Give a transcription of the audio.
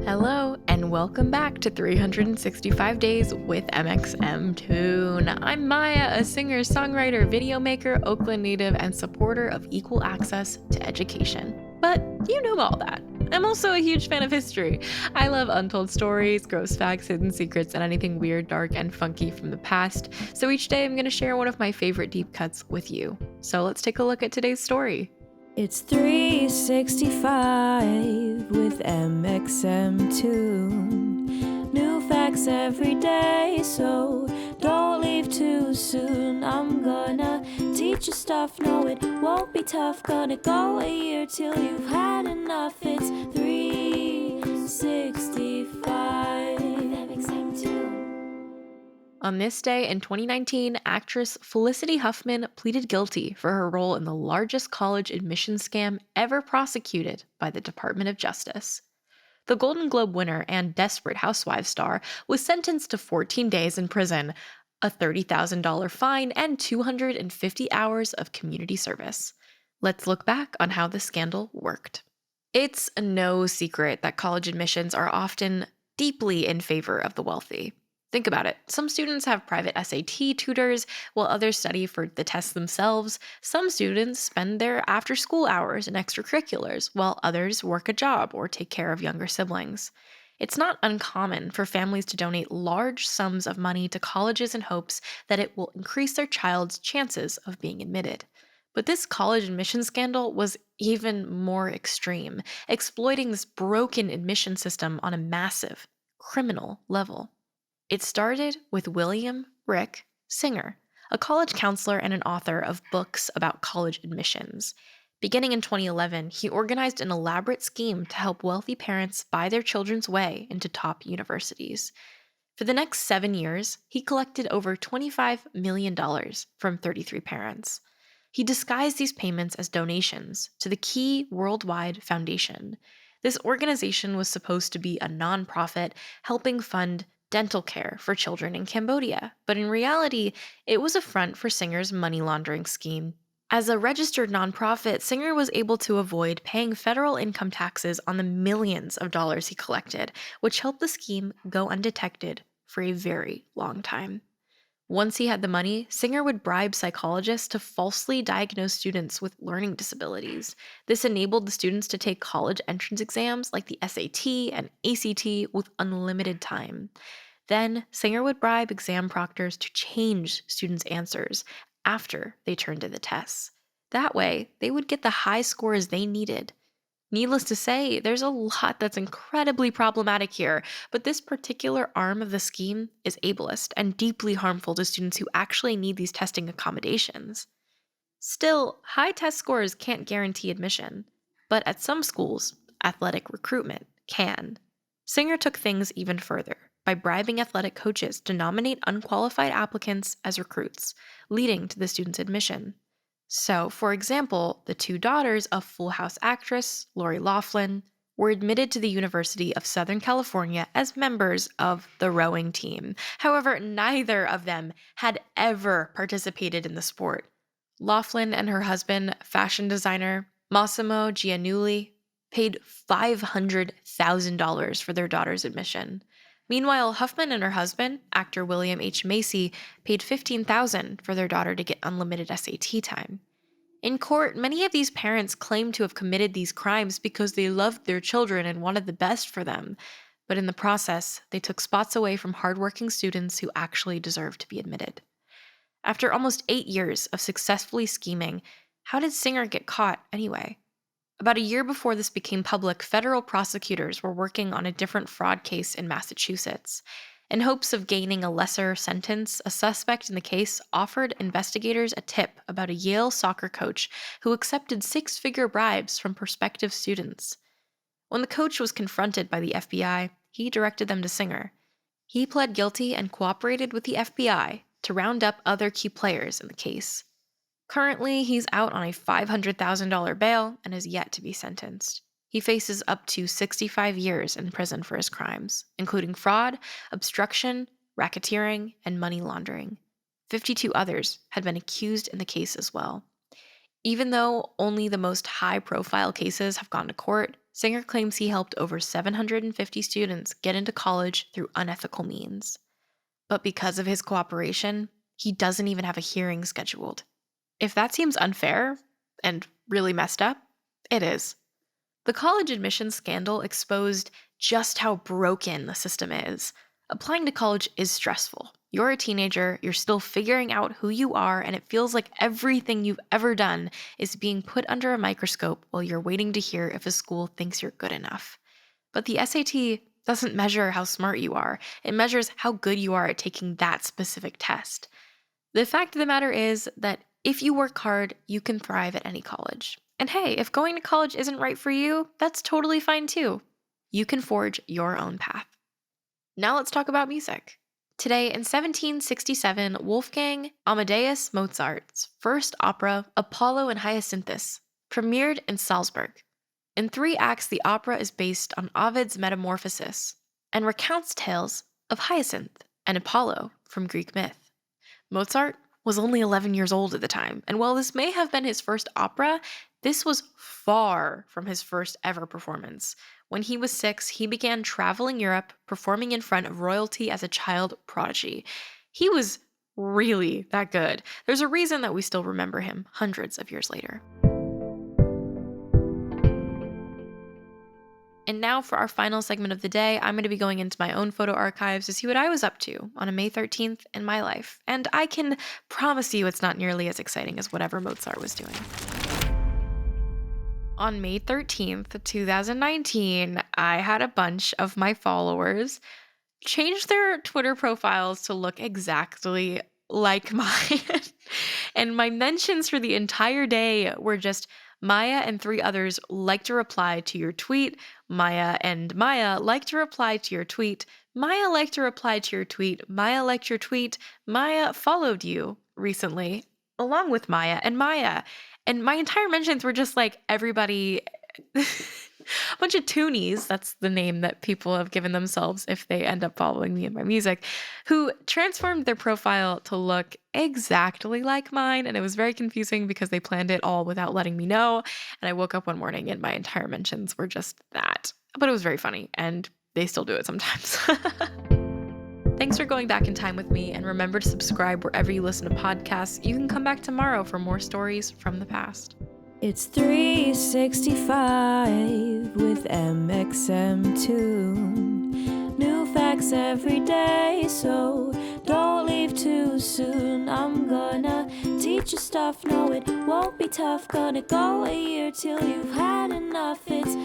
Hello, and welcome back to 365 Days with mxmtoon. I'm Maia, a singer, songwriter, video maker, Oakland native, and supporter of equal access to education. But you know all that. I'm also a huge fan of history. I love untold stories, gross facts, hidden secrets, and anything weird, dark, and funky from the past. So each day I'm going to share one of my favorite deep cuts with you. So let's take a look at today's story. It's 365 with mxmtoon. New facts every day, so don't leave too soon. I'm gonna teach you stuff, no it won't be tough. Gonna go a year till you've had enough. It's 365 mxmtoon. On this day in 2019, actress Felicity Huffman pleaded guilty for her role in the largest college admissions scam ever prosecuted by the Department of Justice. The Golden Globe winner and Desperate Housewives star was sentenced to 14 days in prison, a $30,000 fine, and 250 hours of community service. Let's look back on how the scandal worked. It's no secret that college admissions are often deeply in favor of the wealthy. Think about it. Some students have private SAT tutors, while others study for the tests themselves. Some students spend their after-school hours in extracurriculars, while others work a job or take care of younger siblings. It's not uncommon for families to donate large sums of money to colleges in hopes that it will increase their child's chances of being admitted. But this college admission scandal was even more extreme, exploiting this broken admission system on a massive, criminal level. It started with William Rick Singer, a college counselor and an author of books about college admissions. Beginning in 2011, he organized an elaborate scheme to help wealthy parents buy their children's way into top universities. For the next 7 years, he collected over $25 million from 33 parents. He disguised these payments as donations to the Key Worldwide Foundation. This organization was supposed to be a nonprofit helping fund dental care for children in Cambodia, but in reality, it was a front for Singer's money laundering scheme. As a registered nonprofit, Singer was able to avoid paying federal income taxes on the millions of dollars he collected, which helped the scheme go undetected for a very long time. Once he had the money, Singer would bribe psychologists to falsely diagnose students with learning disabilities. This enabled the students to take college entrance exams like the SAT and ACT with unlimited time. Then, Singer would bribe exam proctors to change students' answers after they turned in the tests. That way, they would get the high scores they needed. Needless to say, there's a lot that's incredibly problematic here, but this particular arm of the scheme is ableist and deeply harmful to students who actually need these testing accommodations. Still, high test scores can't guarantee admission, but at some schools, athletic recruitment can. Singer took things even further by bribing athletic coaches to nominate unqualified applicants as recruits, leading to the student's admission. So, for example, the two daughters of Full House actress Lori Loughlin were admitted to the University of Southern California as members of the rowing team. However, neither of them had ever participated in the sport. Loughlin and her husband, fashion designer Massimo Giannulli, paid $500,000 for their daughter's admission. Meanwhile, Huffman and her husband, actor William H. Macy, paid $15,000 for their daughter to get unlimited SAT time. In court, many of these parents claimed to have committed these crimes because they loved their children and wanted the best for them, but in the process, they took spots away from hardworking students who actually deserved to be admitted. After almost 8 years of successfully scheming, how did Singer get caught anyway? About a year before this became public, federal prosecutors were working on a different fraud case in Massachusetts. In hopes of gaining a lesser sentence, a suspect in the case offered investigators a tip about a Yale soccer coach who accepted 6-figure bribes from prospective students. When the coach was confronted by the FBI, he directed them to Singer. He pled guilty and cooperated with the FBI to round up other key players in the case. Currently, he's out on a $500,000 bail and is yet to be sentenced. He faces up to 65 years in prison for his crimes, including fraud, obstruction, racketeering, and money laundering. 52 others had been accused in the case as well. Even though only the most high-profile cases have gone to court, Singer claims he helped over 750 students get into college through unethical means. But because of his cooperation, he doesn't even have a hearing scheduled. If that seems unfair and really messed up, it is. The college admissions scandal exposed just how broken the system is. Applying to college is stressful. You're a teenager, you're still figuring out who you are, and it feels like everything you've ever done is being put under a microscope while you're waiting to hear if a school thinks you're good enough. But the SAT doesn't measure how smart you are, it measures how good you are at taking that specific test. The fact of the matter is that if you work hard, you can thrive at any college. And hey, if going to college isn't right for you, that's totally fine too. You can forge your own path. Now let's talk about music. Today, in 1767, Wolfgang Amadeus Mozart's first opera, Apollo and Hyacinthus, premiered in Salzburg. In 3 acts, the opera is based on Ovid's Metamorphosis and recounts tales of Hyacinth and Apollo from Greek myth. Mozart was only 11 years old at the time, and while this may have been his first opera, this was far from his first ever performance. When he was 6, he began traveling Europe, performing in front of royalty as a child prodigy. He was really that good. There's a reason that we still remember him hundreds of years later. And now for our final segment of the day, I'm going to be going into my own photo archives to see what I was up to on a May 13th in my life. And I can promise you it's not nearly as exciting as whatever Mozart was doing. On May 13th, 2019, I had a bunch of my followers change their Twitter profiles to look exactly like mine. And my mentions for the entire day were just Maia and 3 others like to reply to your tweet. Maia and Maia like to reply to your tweet. Maia liked to reply to your tweet. Maia liked your tweet. Maia followed you recently, along with Maia and Maia. And my entire mentions were just like everybody, a bunch of toonies, that's the name that people have given themselves if they end up following me and my music, who transformed their profile to look exactly like mine. And it was very confusing because they planned it all without letting me know. And I woke up one morning and my entire mentions were just that. But it was very funny, and they still do it sometimes. Thanks for going back in time with me, and remember to subscribe wherever you listen to podcasts. You can come back tomorrow for more stories from the past. It's 365 with mxmtoon. New facts every day, so don't leave too soon. I'm gonna teach you stuff, no it won't be tough. Gonna go a year till you've had enough. It's